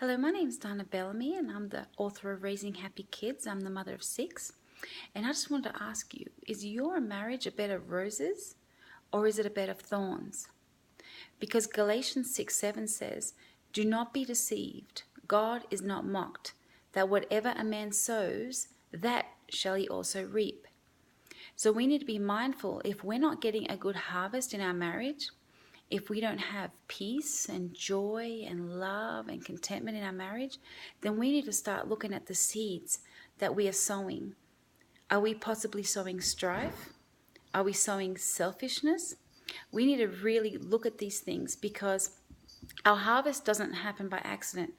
Hello, my name is Donna Bellamy and I'm the author of Raising Happy Kids. I'm the mother of 6. And I just wanted to ask you, is your marriage a bed of roses or is it a bed of thorns? Because Galatians 6:7 says, "Do not be deceived. God is not mocked, that whatever a man sows, that shall he also reap." So we need to be mindful if we're not getting a good harvest in our marriage, if we don't have peace and joy and love and contentment in our marriage, then we need to start looking at the seeds that we are sowing. Are we possibly sowing strife? Are we sowing selfishness? We need to really look at these things because our harvest doesn't happen by accident.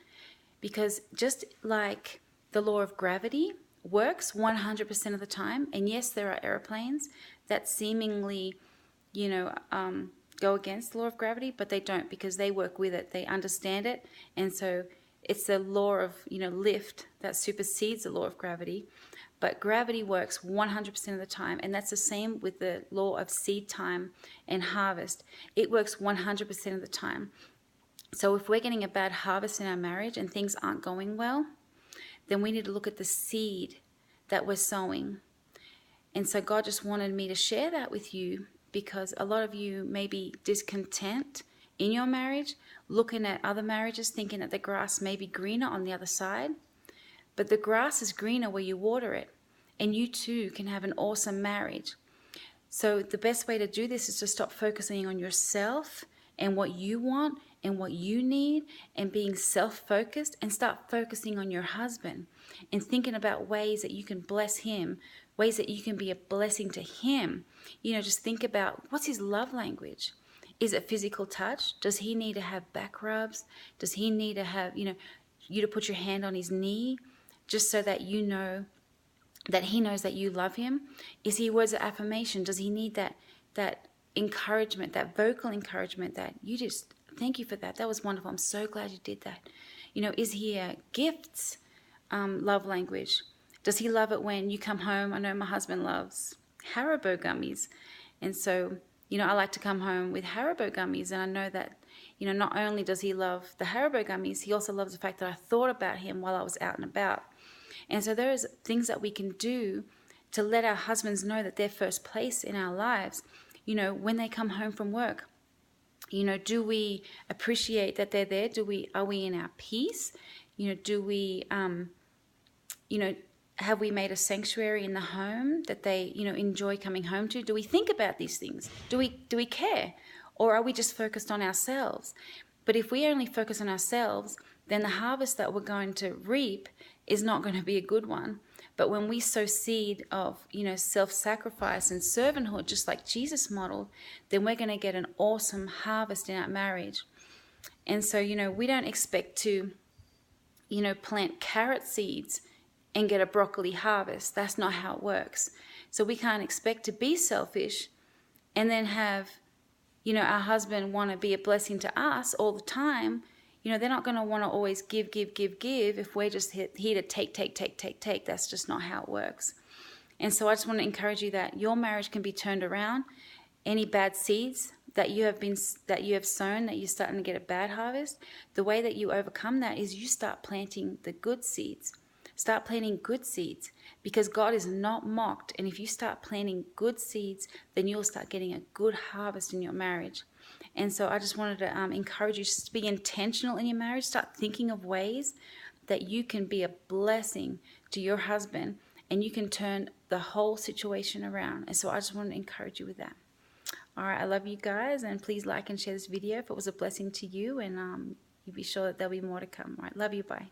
Because just like the law of gravity works 100% of the time, and yes, there are airplanes that seemingly, go against the law of gravity, but they don't because they work with it. They understand it. And so it's the law of, lift that supersedes the law of gravity. But gravity works 100% of the time. And that's the same with the law of seed time and harvest. It works 100% of the time. So if we're getting a bad harvest in our marriage and things aren't going well, then we need to look at the seed that we're sowing. And so God just wanted me to share that with you because a lot of you may be discontent in your marriage, looking at other marriages, thinking that the grass may be greener on the other side. But the grass is greener where you water it. And you too can have an awesome marriage. So the best way to do this is to stop focusing on yourself and what you want and what you need and being self-focused, and start focusing on your husband and thinking about ways that you can bless him, ways that you can be a blessing to him. Just think about, what's his love language? Is it physical touch? Does he need to have back rubs? Does he need to have, you to put your hand on his knee just so that you know that he knows that you love him? Is he words of affirmation? Does he need that encouragement, that vocal encouragement that you just, thank you for that. That was wonderful. I'm so glad you did that. Is he a gifts love language? Does he love it when you come home? I know my husband loves Haribo gummies. And so, I like to come home with Haribo gummies. And I know that, not only does he love the Haribo gummies, he also loves the fact that I thought about him while I was out and about. And so there's things that we can do to let our husbands know that they're first place in our lives. When they come home from work, do we appreciate that they're there? Are we in our peace? Do we, have we made a sanctuary in the home that they, enjoy coming home to? Do we think about these things? Do we care? Or are we just focused on ourselves? But if we only focus on ourselves, then the harvest that we're going to reap is not going to be a good one. But when we sow seed of, self-sacrifice and servanthood, just like Jesus modeled, then we're going to get an awesome harvest in our marriage. And so, we don't expect to, plant carrot seeds and get a broccoli harvest. That's not how it works. So we can't expect to be selfish and then have, our husband want to be a blessing to us all the time. They're not going to want to always give if we're just here to take. That's just not how it works. And so I just want to encourage you that your marriage can be turned around. Any bad seeds that you have sown, that you're starting to get a bad harvest, the way that you overcome that is you start planting the good seeds. Start planting good seeds because God is not mocked. And if you start planting good seeds, then you'll start getting a good harvest in your marriage. And so I just wanted to encourage you to be intentional in your marriage. Start thinking of ways that you can be a blessing to your husband and you can turn the whole situation around. And so I just want to encourage you with that. All right, I love you guys, and please like and share this video if it was a blessing to you, and you be sure that there'll be more to come. All right, love you, bye.